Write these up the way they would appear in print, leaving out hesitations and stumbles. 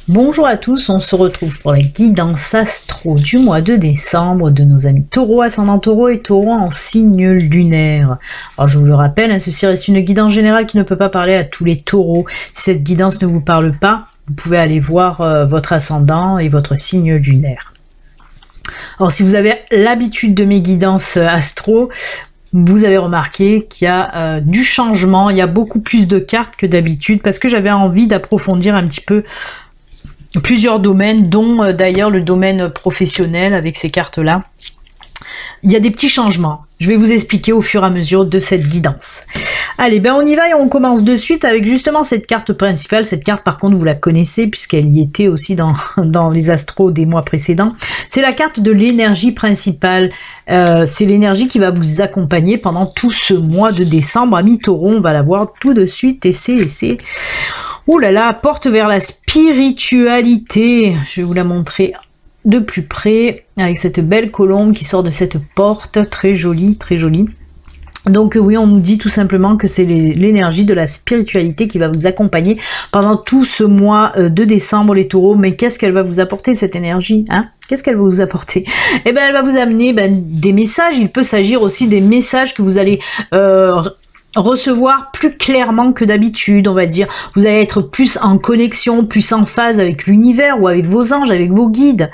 Bonjour à tous, on se retrouve pour la guidance astro du mois de décembre de nos amis taureaux, ascendant taureau et taureau en signe lunaire. Alors je vous le rappelle, ceci reste une guidance générale qui ne peut pas parler à tous les taureaux. Si cette guidance ne vous parle pas, vous pouvez aller voir votre ascendant et votre signe lunaire. Alors si vous avez l'habitude de mes guidances astro, vous avez remarqué qu'il y a du changement, il y a beaucoup plus de cartes que d'habitude parce que j'avais envie d'approfondir un petit peu plusieurs domaines, dont d'ailleurs le domaine professionnel avec ces cartes-là. Il y a des petits changements. Je vais vous expliquer au fur et à mesure de cette guidance. Allez, ben on y va et on commence de suite avec justement cette carte principale. Cette carte, par contre, vous la connaissez puisqu'elle y était aussi dans les astros des mois précédents. C'est la carte de l'énergie principale. C'est l'énergie qui va vous accompagner pendant tout ce mois de décembre. Amis taureaux, on va la voir tout de suite. Et c'est... Ouh là là, porte vers la spiritualité. Je vais vous la montrer de plus près avec cette belle colombe qui sort de cette porte. Très jolie, très jolie. Donc oui, on nous dit tout simplement que c'est l'énergie de la spiritualité qui va vous accompagner pendant tout ce mois de décembre, les taureaux. Mais qu'est-ce qu'elle va vous apporter, cette énergie, hein? Qu'est-ce qu'elle va vous apporter? Eh bien, elle va vous amener des messages. Il peut s'agir aussi des messages que vous allez... recevoir plus clairement que d'habitude, on va dire. Vous allez être plus en connexion, plus en phase avec l'univers ou avec vos anges, avec vos guides.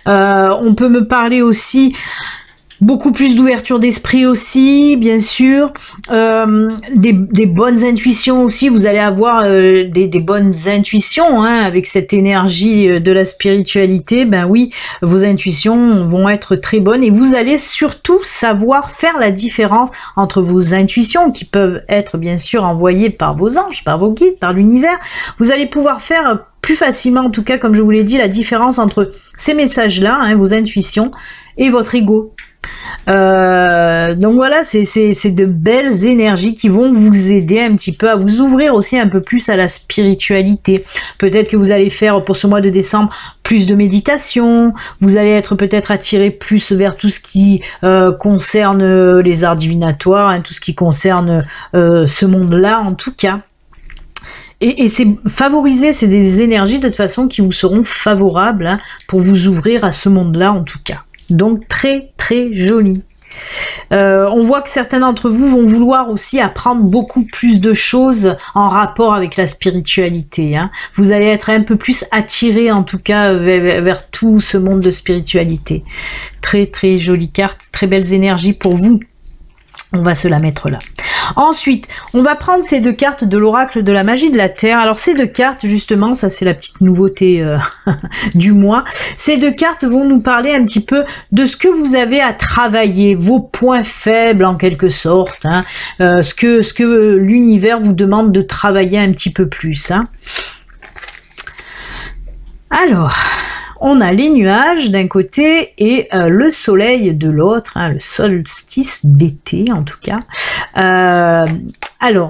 On peut me parler aussi beaucoup plus d'ouverture d'esprit aussi, bien sûr. Des bonnes intuitions aussi. Vous allez avoir des bonnes intuitions avec cette énergie de la spiritualité. Ben oui, vos intuitions vont être très bonnes et vous allez surtout savoir faire la différence entre vos intuitions qui peuvent être bien sûr envoyées par vos anges, par vos guides, par l'univers. Vous allez pouvoir faire plus facilement, en tout cas, comme je vous l'ai dit, la différence entre ces messages-là, vos intuitions, et votre ego. Donc voilà, c'est de belles énergies qui vont vous aider un petit peu à vous ouvrir aussi un peu plus à la spiritualité. Peut-être que vous allez faire pour ce mois de décembre plus de méditation, vous allez être peut-être attiré plus vers tout ce qui concerne les arts divinatoires, tout ce qui concerne ce monde-là en tout cas. Et c'est favoriser, c'est des énergies de toute façon qui vous seront favorables pour vous ouvrir à ce monde-là en tout cas. Donc très très joli. On voit que certains d'entre vous vont vouloir aussi apprendre beaucoup plus de choses en rapport avec la spiritualité. Vous allez être un peu plus attiré en tout cas vers tout ce monde de spiritualité. Très très jolie carte, très belles énergies pour vous. On va se la mettre là. Ensuite, on va prendre ces deux cartes de l'oracle de la magie de la Terre. Alors ces deux cartes, justement, ça c'est la petite nouveauté du mois. Ces deux cartes vont nous parler un petit peu de ce que vous avez à travailler, vos points faibles en quelque sorte, ce que l'univers vous demande de travailler un petit peu plus. Alors... on a les nuages d'un côté et le soleil de l'autre, le solstice d'été en tout cas. Alors,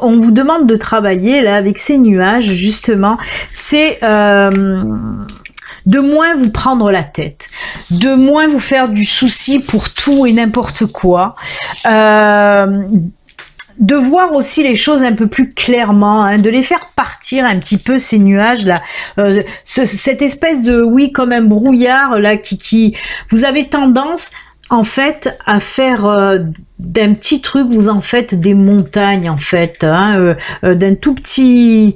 on vous demande de travailler là avec ces nuages justement, c'est de moins vous prendre la tête, de moins vous faire du souci pour tout et n'importe quoi. De voir aussi les choses un peu plus clairement, de les faire partir un petit peu ces nuages là, cette espèce de comme un brouillard là qui vous avez tendance en fait à faire d'un petit truc, vous en faites des montagnes en fait, d'un tout petit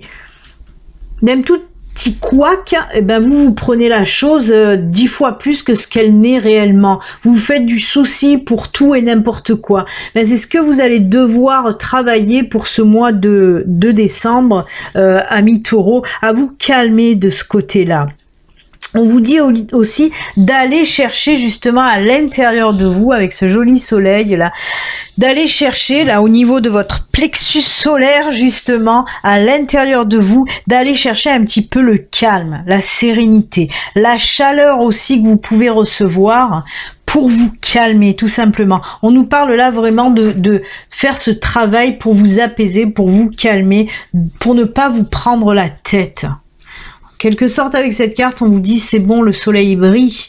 couac, vous prenez la chose 10 fois plus que ce qu'elle n'est réellement. Vous faites du souci pour tout et n'importe quoi. C'est ce que vous allez devoir travailler pour ce mois de décembre, amis taureaux, à vous calmer de ce côté-là. On vous dit aussi d'aller chercher justement à l'intérieur de vous, avec ce joli soleil là, d'aller chercher là au niveau de votre plexus solaire justement, à l'intérieur de vous, d'aller chercher un petit peu le calme, la sérénité, la chaleur aussi que vous pouvez recevoir pour vous calmer tout simplement. On nous parle là vraiment de faire ce travail pour vous apaiser, pour vous calmer, pour ne pas vous prendre la tête. Quelque sorte avec cette carte, on vous dit c'est bon, le soleil brille.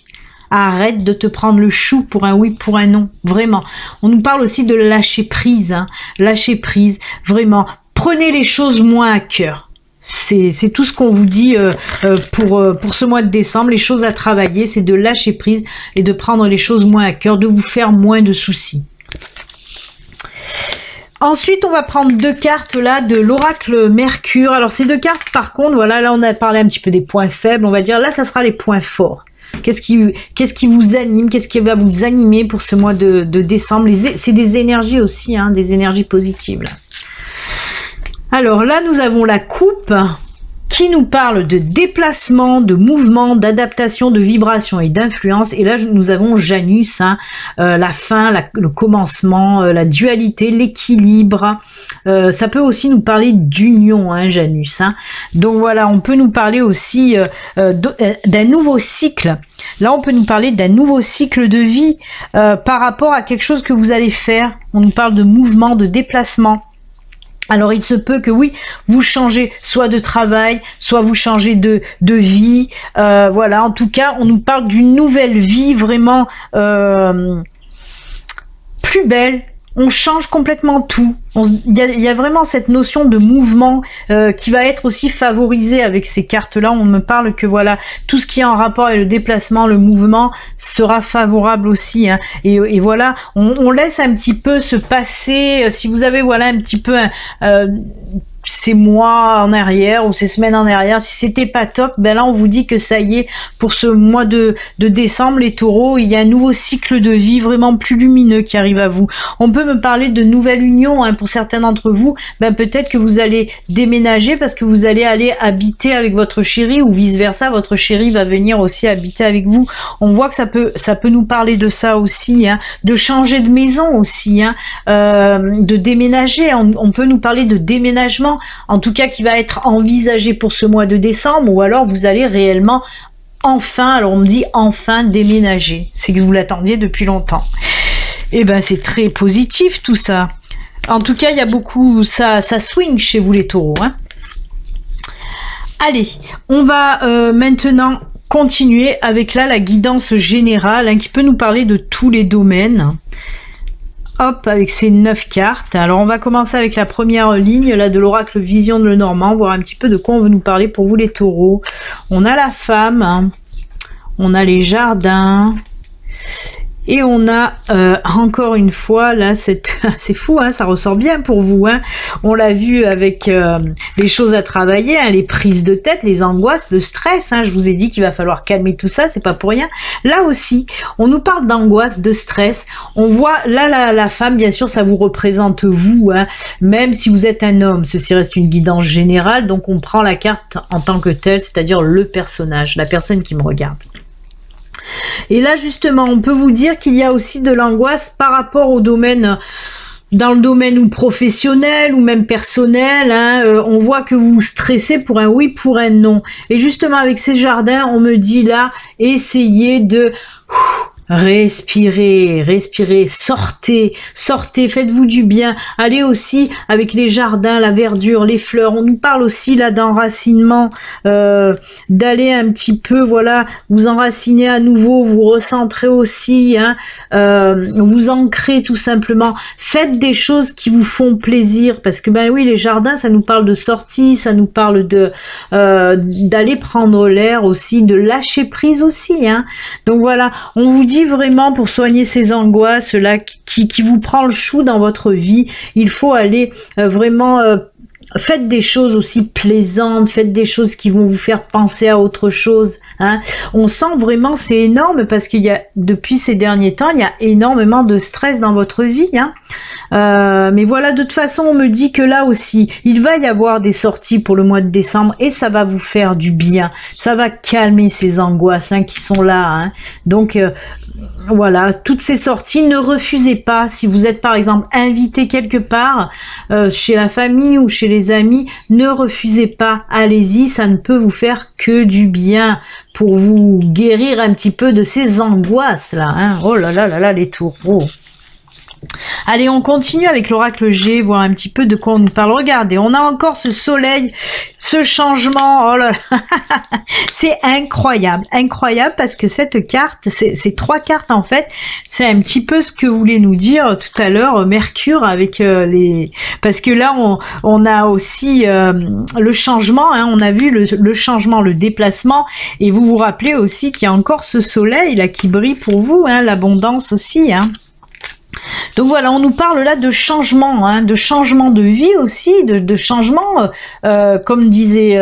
Arrête de te prendre le chou pour un oui, pour un non. Vraiment. On nous parle aussi de lâcher prise. Lâcher prise. Vraiment. Prenez les choses moins à cœur. c'est tout ce qu'on vous dit pour ce mois de décembre. Les choses à travailler, c'est de lâcher prise et de prendre les choses moins à cœur, de vous faire moins de soucis. Ensuite, on va prendre 2 cartes là de l'oracle Mercure. Alors ces 2 cartes, par contre, voilà, là on a parlé un petit peu des points faibles, on va dire. Là, ça sera les points forts. Qu'est-ce qui vous anime? Qu'est-ce qui va vous animer pour ce mois de décembre? C'est des énergies aussi, hein, des énergies positives. Là. Alors là, nous avons la coupe qui nous parle de déplacement, de mouvement, d'adaptation, de vibration et d'influence. Et là, nous avons Janus, hein, la fin, le commencement, la dualité, l'équilibre. Ça peut aussi nous parler d'union, hein, Janus. Hein. Donc voilà, on peut nous parler aussi d'un nouveau cycle. Là, on peut nous parler d'un nouveau cycle de vie par rapport à quelque chose que vous allez faire. On nous parle de mouvement, de déplacement. Alors il se peut que oui, vous changez soit de travail, soit vous changez de vie, voilà, en tout cas on nous parle d'une nouvelle vie vraiment plus belle. On change complètement tout. Il y a vraiment cette notion de mouvement qui va être aussi favorisée avec ces cartes-là. On me parle que voilà, tout ce qui est en rapport avec le déplacement, le mouvement sera favorable aussi. Hein. Et voilà, on laisse un petit peu se passer. Si vous avez voilà un petit peu ces mois en arrière ou ces semaines en arrière, si c'était pas top, ben là on vous dit que ça y est, pour ce mois de décembre, les taureaux, il y a un nouveau cycle de vie vraiment plus lumineux qui arrive à vous. On peut me parler de nouvelle union, hein, pour certains d'entre vous, ben peut-être que vous allez déménager parce que vous allez aller habiter avec votre chéri ou vice versa, votre chéri va venir aussi habiter avec vous. On voit que ça peut nous parler de ça aussi, hein, de changer de maison aussi, hein, de déménager, on peut nous parler de déménagement, en tout cas qui va être envisagé pour ce mois de décembre, ou alors vous allez réellement enfin, alors on me dit enfin déménager, c'est que vous l'attendiez depuis longtemps. Et ben c'est très positif tout ça. En tout cas il y a beaucoup, ça swing chez vous les taureaux. Hein. Allez, on va maintenant continuer avec là la guidance générale, hein, qui peut nous parler de tous les domaines. Hop, avec ces 9 cartes. Alors, on va commencer avec la première ligne, là, de l'oracle Vision de Lenormand, voir un petit peu de quoi on veut nous parler pour vous, les taureaux. On a la femme, hein. On a les jardins, et on a, encore une fois, là, c'est fou, hein, ça ressort bien pour vous, hein. On l'a vu avec les choses à travailler, hein, les prises de tête, les angoisses, le stress, hein. Je vous ai dit qu'il va falloir calmer tout ça, c'est pas pour rien. Là aussi, on nous parle d'angoisse, de stress. On voit, là, la femme, bien sûr, ça vous représente vous, hein, même si vous êtes un homme. Ceci reste une guidance générale, donc on prend la carte en tant que telle, c'est-à-dire le personnage, la personne qui me regarde. Et là justement on peut vous dire qu'il y a aussi de l'angoisse par rapport au domaine, dans le domaine ou professionnel ou même personnel, hein, on voit que vous stressez pour un oui, pour un non. Et justement avec ces jardins, on me dit là, essayez de respirez, sortez, faites-vous du bien. Allez aussi avec les jardins, la verdure, les fleurs. On nous parle aussi là d'enracinement, d'aller un petit peu, voilà, vous enraciner à nouveau, vous recentrer aussi, hein, vous ancrer tout simplement. Faites des choses qui vous font plaisir, parce que ben oui, les jardins, ça nous parle de sortie, ça nous parle de d'aller prendre l'air aussi, de lâcher prise aussi, hein. Donc voilà, on vous dit vraiment pour soigner ces angoisses là qui vous prend le chou dans votre vie, il faut aller vraiment faites des choses aussi plaisantes, faites des choses qui vont vous faire penser à autre chose, hein. On sent vraiment, c'est énorme parce qu'il y a, depuis ces derniers temps, il y a énormément de stress dans votre vie, hein. Mais voilà, de toute façon, on me dit que là aussi, il va y avoir des sorties pour le mois de décembre et ça va vous faire du bien. Ça va calmer ces angoisses, hein, qui sont là, hein. Donc, voilà, toutes ces sorties, ne refusez pas. Si vous êtes par exemple invité quelque part, chez la famille ou chez les amis, ne refusez pas, allez-y, ça ne peut vous faire que du bien pour vous guérir un petit peu de ces angoisses là, hein. Oh là là là là, les taureaux. Allez, on continue avec l'oracle G, voir un petit peu de quoi on nous parle. Regardez, on a encore ce soleil, ce changement. Oh là là, c'est incroyable, incroyable parce que cette carte, ces 3 cartes en fait, c'est un petit peu ce que voulait nous dire tout à l'heure Mercure avec les... Parce que là, on a aussi le changement, hein, on a vu le changement, le déplacement, et vous vous rappelez aussi qu'il y a encore ce soleil là qui brille pour vous, hein, l'abondance aussi, hein. Donc voilà, on nous parle là de changement, hein, de changement de vie aussi, de changement, comme disaient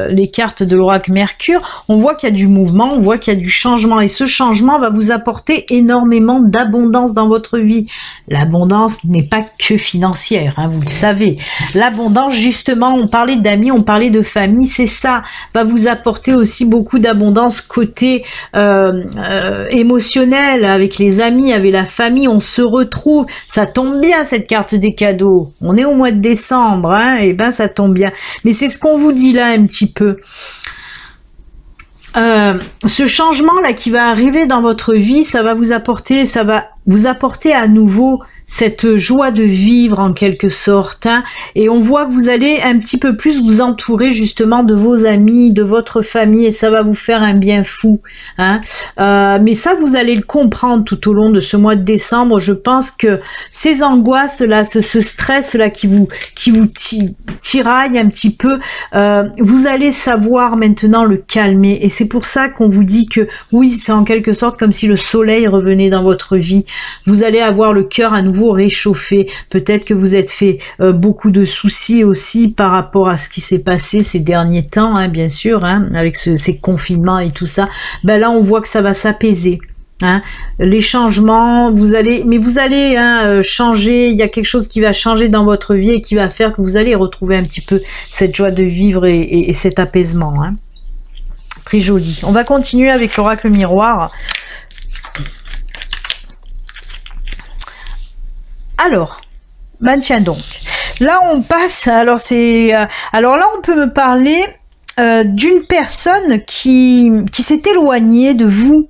les cartes de l'oracle Mercure, on voit qu'il y a du mouvement, on voit qu'il y a du changement, et ce changement va vous apporter énormément d'abondance dans votre vie. L'abondance n'est pas que financière, hein, vous le savez. L'abondance, justement, on parlait d'amis, on parlait de famille, c'est ça, va vous apporter aussi beaucoup d'abondance côté émotionnel, avec les amis, avec la famille, on se retrouve. Ça tombe bien cette carte des cadeaux. On est au mois de décembre, hein, et ben ça tombe bien. Mais c'est ce qu'on vous dit là un petit peu. Ce changement là qui va arriver dans votre vie, ça va vous apporter à nouveau cette joie de vivre en quelque sorte, hein, et on voit que vous allez un petit peu plus vous entourer justement de vos amis, de votre famille, et ça va vous faire un bien fou, hein. Mais ça vous allez le comprendre tout au long de ce mois de décembre. Je pense que ces angoisses là, ce stress là qui vous tiraille un petit peu, vous allez savoir maintenant le calmer, et c'est pour ça qu'on vous dit que oui, c'est en quelque sorte comme si le soleil revenait dans votre vie. Vous allez avoir le cœur à nouveau réchauffé. Peut-être que vous êtes fait beaucoup de soucis aussi par rapport à ce qui s'est passé ces derniers temps, hein, bien sûr, hein, avec ces confinements et tout ça. Ben là, on voit que ça va s'apaiser. Hein, les changements, vous allez changer, il y a quelque chose qui va changer dans votre vie et qui va faire que vous allez retrouver un petit peu cette joie de vivre et cet apaisement. Hein. Très joli. On va continuer avec l'oracle miroir. Alors, ben tiens donc, là on passe, alors là on peut me parler d'une personne qui s'est éloignée de vous.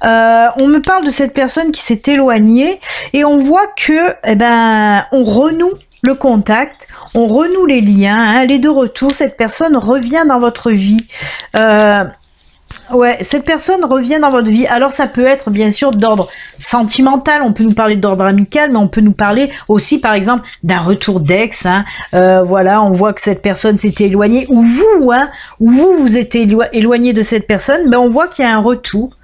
On me parle de cette personne qui s'est éloignée et on voit que, eh ben, on renoue le contact, on renoue les liens, hein, elle est de retour, cette personne revient dans votre vie. Ouais, cette personne revient dans votre vie. Alors ça peut être bien sûr d'ordre sentimental, on peut nous parler d'ordre amical, mais on peut nous parler aussi par exemple d'un retour d'ex, hein. Voilà, on voit que cette personne s'était éloignée, ou vous, hein, ou vous êtes éloigné de cette personne, ben on voit qu'il y a un retour.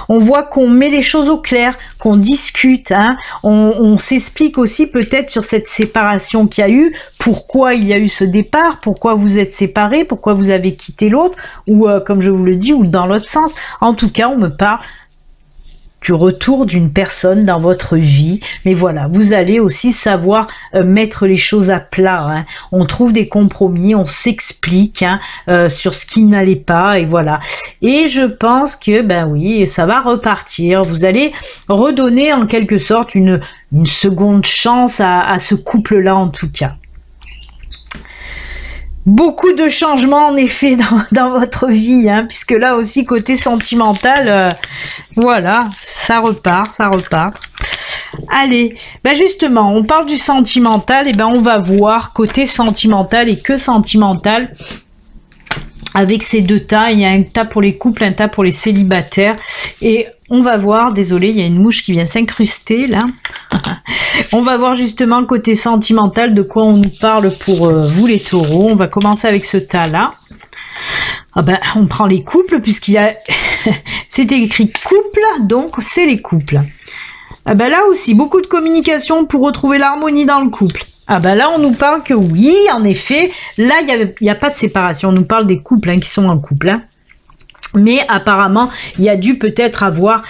On voit qu'on met les choses au clair, qu'on discute, hein, on s'explique aussi peut-être sur cette séparation qu'il y a eu, pourquoi il y a eu ce départ, pourquoi vous êtes séparés, pourquoi vous avez quitté l'autre, ou comme je vous le dis, ou dans l'autre sens. En tout cas, on me parle du retour d'une personne dans votre vie, mais voilà, vous allez aussi savoir mettre les choses à plat, hein. On trouve des compromis, on s'explique, hein, sur ce qui n'allait pas, et voilà. Et je pense que, ben oui, ça va repartir, vous allez redonner en quelque sorte une seconde chance à ce couple-là en tout cas. Beaucoup de changements en effet dans votre vie, hein, puisque là aussi côté sentimental, voilà, ça repart. Allez, ben justement, on parle du sentimental, et ben on va voir côté sentimental et que sentimental. Avec ces 2 tas, il y a un tas pour les couples, un tas pour les célibataires, et on va voir, désolé, il y a une mouche qui vient s'incruster là. On va voir justement côté sentimental de quoi on nous parle pour vous les taureaux. On va commencer avec ce tas là. Ah ben, on prend les couples puisqu'il y a c'est écrit couple, donc c'est les couples. Ah ben là aussi, beaucoup de communication pour retrouver l'harmonie dans le couple. Ah ben là, on nous parle que oui, en effet, là, il y a pas de séparation. On nous parle des couples, hein, qui sont en couple, hein. Mais apparemment, il y a dû peut-être avoir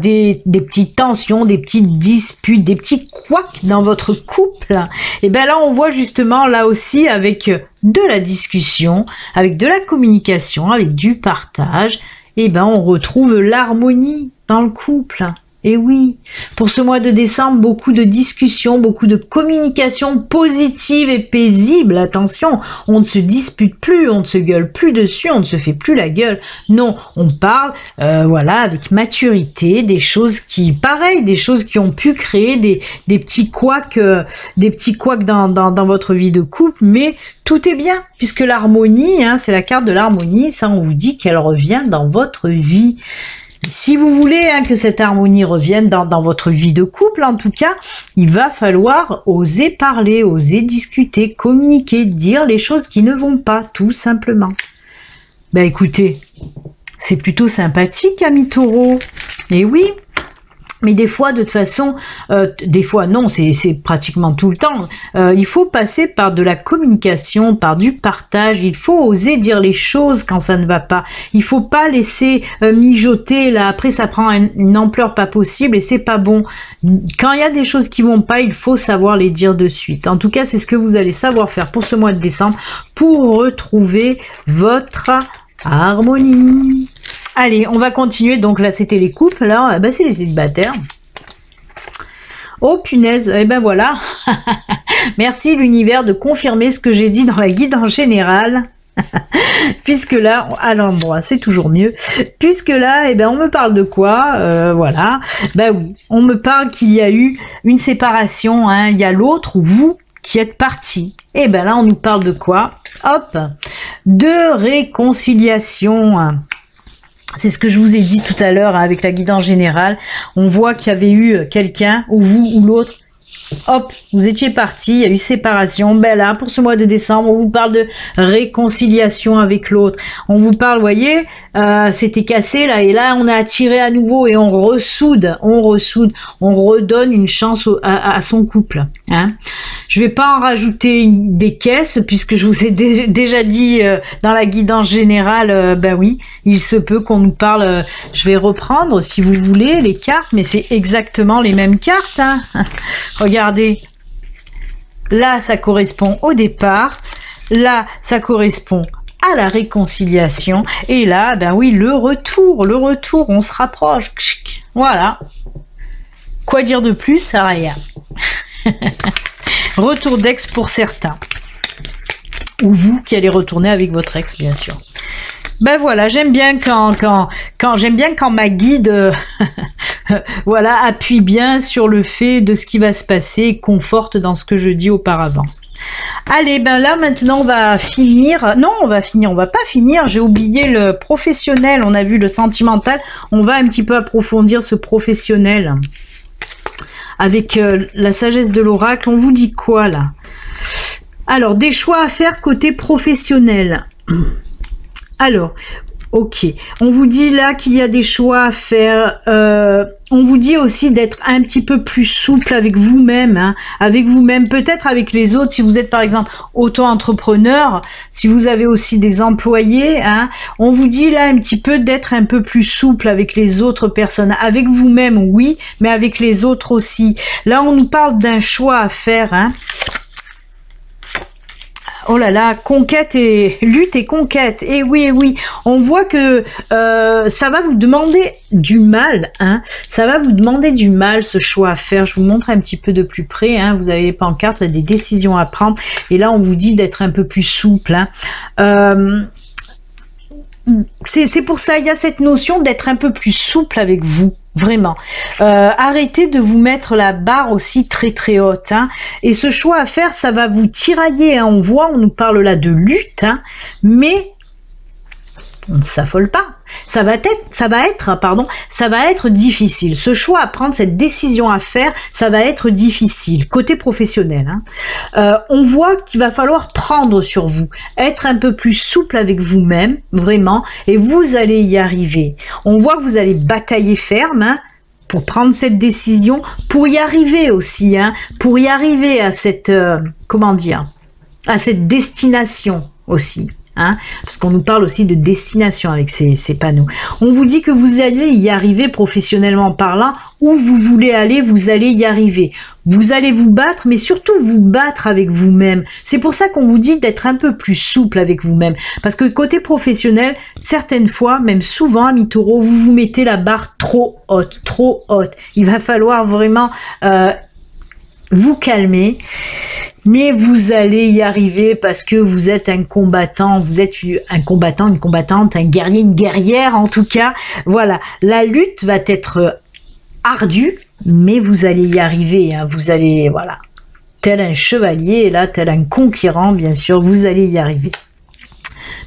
des petites tensions, des petites disputes, des petits couacs dans votre couple. Et ben là, on voit justement là aussi avec de la discussion, avec de la communication, avec du partage, et ben on retrouve l'harmonie dans le couple. Et oui, pour ce mois de décembre, beaucoup de discussions, beaucoup de communication positive et paisible. Attention, on ne se dispute plus, on ne se gueule plus dessus, on ne se fait plus la gueule. Non, on parle, voilà, avec maturité, des choses qui, pareil, des choses qui ont pu créer des petits couacs dans votre vie de couple, mais tout est bien, puisque l'harmonie, hein, c'est la carte de l'harmonie, ça on vous dit qu'elle revient dans votre vie. Si vous voulez que cette harmonie revienne dans votre vie de couple, en tout cas, il va falloir oser parler, oser discuter, communiquer, dire les choses qui ne vont pas, tout simplement. Ben écoutez, c'est plutôt sympathique, amis taureaux. Et oui, mais des fois, de toute façon, des fois non, c'est pratiquement tout le temps, il faut passer par de la communication, par du partage, il faut oser dire les choses quand ça ne va pas, il faut pas laisser mijoter, là, après ça prend une ampleur pas possible et c'est pas bon. Quand il y a des choses qui vont pas, il faut savoir les dire de suite. En tout cas, c'est ce que vous allez savoir faire pour ce mois de décembre, pour retrouver votre harmonie. Allez, on va continuer. Donc là, c'était les couples. Là, ben, c'est les célibataires. Oh punaise, et ben voilà. Merci l'univers de confirmer ce que j'ai dit dans la guide en général. Puisque là, à l'endroit, c'est toujours mieux. Puisque là, eh ben, on me parle de quoi? Voilà. Ben oui, on me parle qu'il y a eu une séparation. Hein. Il y a l'autre ou vous qui êtes partis. Et ben là, on nous parle de quoi? Hop, de réconciliation. C'est ce que je vous ai dit tout à l'heure avec la guide en général. On voit qu'il y avait eu quelqu'un, ou vous, ou l'autre. Hop, vous étiez partis, il y a eu séparation. Ben là, pour ce mois de décembre, on vous parle de réconciliation avec l'autre. On vous parle, vous voyez, c'était cassé là, et là, on a attiré à nouveau et on ressoude, on redonne une chance à son couple. Hein. Je vais pas en rajouter des caisses, puisque je vous ai déjà dit dans la guide en général, ben oui, il se peut qu'on nous parle, je vais reprendre si vous voulez les cartes, mais c'est exactement les mêmes cartes. Hein. Regardez, là ça correspond au départ, là ça correspond à la réconciliation, et là, ben oui, le retour, on se rapproche, voilà. Quoi dire de plus? Rien. Retour d'ex pour certains. Ou vous qui allez retourner avec votre ex, bien sûr. Ben voilà, j'aime bien quand ma guide voilà, appuie bien sur le fait de ce qui va se passer et conforte dans ce que je dis auparavant. Allez, ben là maintenant on va finir. Non, on va pas finir. J'ai oublié le professionnel. On a vu le sentimental. On va un petit peu approfondir ce professionnel. Avec la sagesse de l'oracle, on vous dit quoi là? Alors, des choix à faire côté professionnel. Alors, ok, on vous dit là qu'il y a des choix à faire. On vous dit aussi d'être un petit peu plus souple avec vous-même, hein, avec vous-même, peut-être avec les autres. Si vous êtes par exemple auto-entrepreneur, si vous avez aussi des employés, hein, on vous dit là un petit peu d'être un peu plus souple avec les autres personnes, avec vous-même, oui, mais avec les autres aussi. Là, on nous parle d'un choix à faire, hein. Oh là là, conquête et lutte et conquête. Et oui, on voit que ça va vous demander du mal, hein. Ça va vous demander du mal, ce choix à faire. Je vous montre un petit peu de plus près, hein. Vous avez les pancartes, des décisions à prendre. Et là, on vous dit d'être un peu plus souple, hein. C'est pour ça, il y a cette notion d'être un peu plus souple avec vous. Vraiment. Arrêtez de vous mettre la barre aussi très haute. Hein. Et ce choix à faire, ça va vous tirailler. Hein. On nous parle là de lutte, hein, mais on ne s'affole pas. Ça va être difficile. Ce choix à prendre, cette décision à faire, ça va être difficile. Côté professionnel, hein. On voit qu'il va falloir prendre sur vous, être un peu plus souple avec vous-même, vraiment, et vous allez y arriver. On voit que vous allez batailler ferme, hein, pour prendre cette décision, pour y arriver aussi, hein, pour y arriver à cette, comment dire, à cette destination aussi. Hein, parce qu'on nous parle aussi de destination avec ces panneaux. On vous dit que vous allez y arriver professionnellement parlant, où vous voulez aller, vous allez y arriver. Vous allez vous battre, mais surtout vous battre avec vous-même. C'est pour ça qu'on vous dit d'être un peu plus souple avec vous-même. Parce que côté professionnel, certaines fois, même souvent, amis taureaux, vous vous mettez la barre trop haute, trop haute. Il va falloir vraiment vous calmer. Mais vous allez y arriver parce que vous êtes un combattant, vous êtes un combattant, une combattante, un guerrier, une guerrière en tout cas. Voilà, la lutte va être ardue, mais vous allez y arriver. Hein. Vous allez, voilà, tel un chevalier, là, tel un conquérant, bien sûr, vous allez y arriver.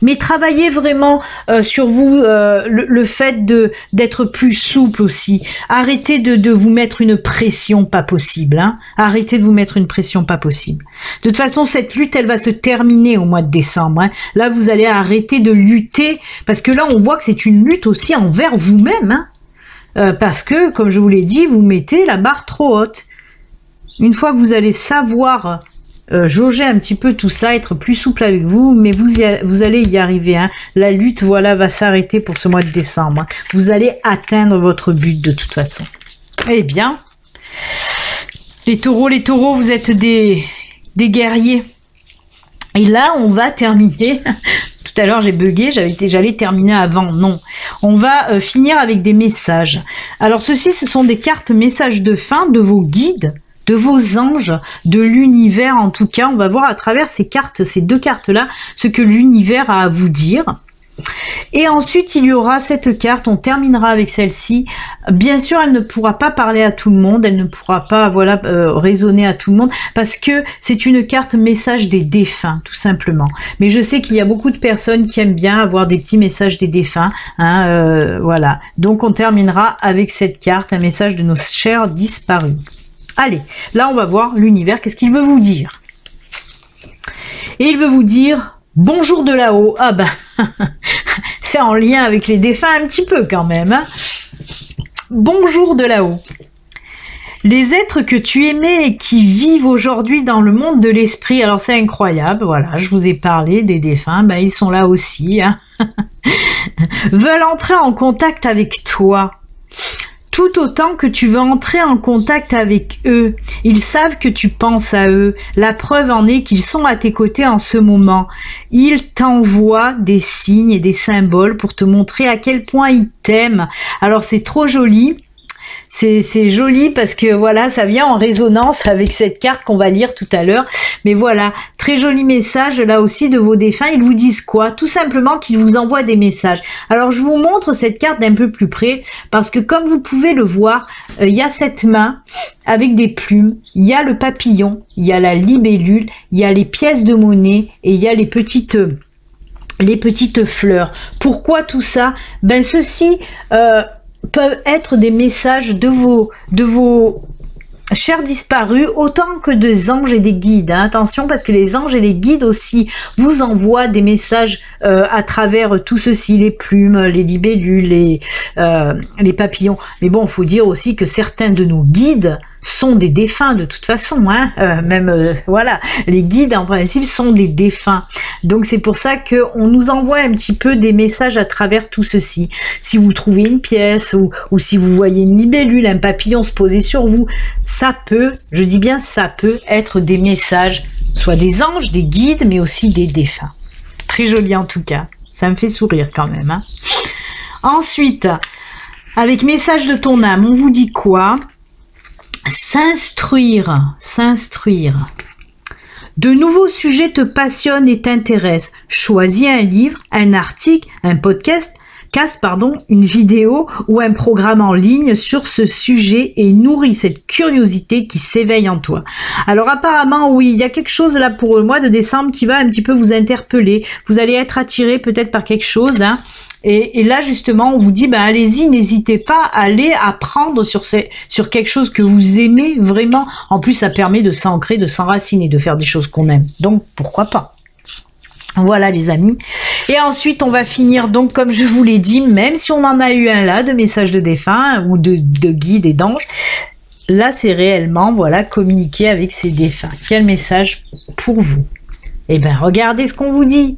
Mais travaillez vraiment sur vous, le fait d'être plus souple aussi. Arrêtez de vous mettre une pression pas possible. Hein. Arrêtez de vous mettre une pression pas possible. De toute façon, cette lutte, elle va se terminer au mois de décembre. Hein. Là, vous allez arrêter de lutter, parce que là, on voit que c'est une lutte aussi envers vous-même. Hein. Parce que, comme je vous l'ai dit, vous mettez la barre trop haute. Une fois que vous allez savoir... jauger un petit peu tout ça, être plus souple avec vous, mais vous allez y arriver. Hein. La lutte, voilà, va s'arrêter pour ce mois de décembre. Hein. Vous allez atteindre votre but de toute façon. Eh bien, les taureaux, vous êtes des guerriers. Et là, on va terminer. Tout à l'heure, j'ai bugué, j'allais terminer avant. Non, on va finir avec des messages. Alors, ceci, ce sont des cartes messages de fin de vos guides, de vos anges, de l'univers. En tout cas, on va voir à travers ces cartes, ces deux cartes-là, ce que l'univers a à vous dire. Et ensuite, il y aura cette carte, on terminera avec celle-ci. Bien sûr, elle ne pourra pas parler à tout le monde, elle ne pourra pas, voilà, résonner à tout le monde, parce que c'est une carte message des défunts, tout simplement. Mais je sais qu'il y a beaucoup de personnes qui aiment bien avoir des petits messages des défunts, hein, voilà. Donc, on terminera avec cette carte, un message de nos chers disparus. Allez, là, on va voir l'univers, qu'est-ce qu'il veut vous dire? Et il veut vous dire... Bonjour de là-haut. Ah ben, c'est en lien avec les défunts un petit peu quand même. Hein. Bonjour de là-haut. Les êtres que tu aimais et qui vivent aujourd'hui dans le monde de l'esprit, alors c'est incroyable, voilà, je vous ai parlé des défunts, ben ils sont là aussi, hein. Veulent entrer en contact avec toi. Tout autant que tu veux entrer en contact avec eux. Ils savent que tu penses à eux. La preuve en est qu'ils sont à tes côtés en ce moment. Ils t'envoient des signes et des symboles pour te montrer à quel point ils t'aiment. Alors c'est trop joli. C'est joli parce que voilà, ça vient en résonance avec cette carte qu'on va lire tout à l'heure. Mais voilà, très joli message là aussi de vos défunts. Ils vous disent quoi? Tout simplement qu'ils vous envoient des messages. Alors je vous montre cette carte d'un peu plus près parce que comme vous pouvez le voir, il y a cette main avec des plumes, il y a le papillon, il y a la libellule, il y a les pièces de monnaie et il y a les petites fleurs. Pourquoi tout ça? Ben ceci... peuvent être des messages de vos chers disparus autant que des anges et des guides. Hein. Attention parce que les anges et les guides aussi vous envoient des messages à travers tout ceci, les plumes, les libellules, les papillons. Mais bon, il faut dire aussi que certains de nos guides sont des défunts de toute façon, hein. Voilà, les guides en principe sont des défunts. Donc c'est pour ça que on nous envoie un petit peu des messages à travers tout ceci. Si vous trouvez une pièce ou si vous voyez une libellule, un papillon se poser sur vous, ça peut, je dis bien ça peut être des messages, soit des anges, des guides, mais aussi des défunts. Très joli en tout cas, ça me fait sourire quand même. Hein. Ensuite, avec message de ton âme, on vous dit quoi? S'instruire, s'instruire. De nouveaux sujets te passionnent et t'intéressent. Choisis un livre, un article, un podcast, une vidéo ou un programme en ligne sur ce sujet et nourris cette curiosité qui s'éveille en toi. Alors apparemment, oui, il y a quelque chose là pour le mois de décembre qui va un petit peu vous interpeller. Vous allez être attiré peut-être par quelque chose, hein. Et là, justement, on vous dit, ben, allez-y, n'hésitez pas à aller apprendre sur quelque chose que vous aimez vraiment. En plus, ça permet de s'ancrer, de s'enraciner, de faire des choses qu'on aime. Donc, pourquoi pas? Voilà, les amis. Et ensuite, on va finir, donc, comme je vous l'ai dit, même si on en a eu un là, de messages de défunts ou de guides et d'anges, là, c'est réellement, voilà, communiquer avec ces défunts. Quel message pour vous? Eh ben, regardez ce qu'on vous dit.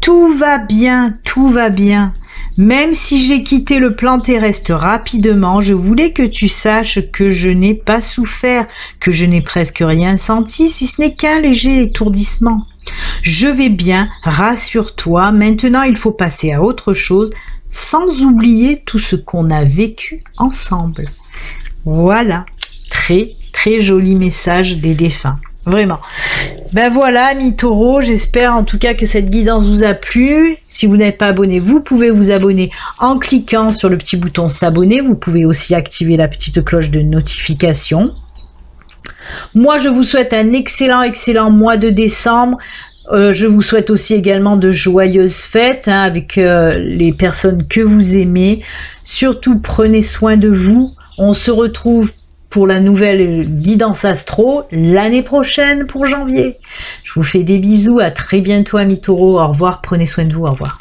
Tout va bien, tout va bien. Même si j'ai quitté le plan terrestre rapidement, je voulais que tu saches que je n'ai pas souffert, que je n'ai presque rien senti, si ce n'est qu'un léger étourdissement. Je vais bien, rassure-toi, maintenant il faut passer à autre chose, sans oublier tout ce qu'on a vécu ensemble. Voilà, très très joli message des défunts. Vraiment. Ben voilà, amis taureaux, j'espère en tout cas que cette guidance vous a plu. Si vous n'êtes pas abonné, vous pouvez vous abonner en cliquant sur le petit bouton s'abonner. Vous pouvez aussi activer la petite cloche de notification. Moi, je vous souhaite un excellent mois de décembre. Je vous souhaite aussi également de joyeuses fêtes avec les personnes que vous aimez. Surtout, prenez soin de vous. On se retrouve pour la nouvelle guidance astro l'année prochaine pour janvier. Je vous fais des bisous, à très bientôt amis taureaux, au revoir, prenez soin de vous, au revoir.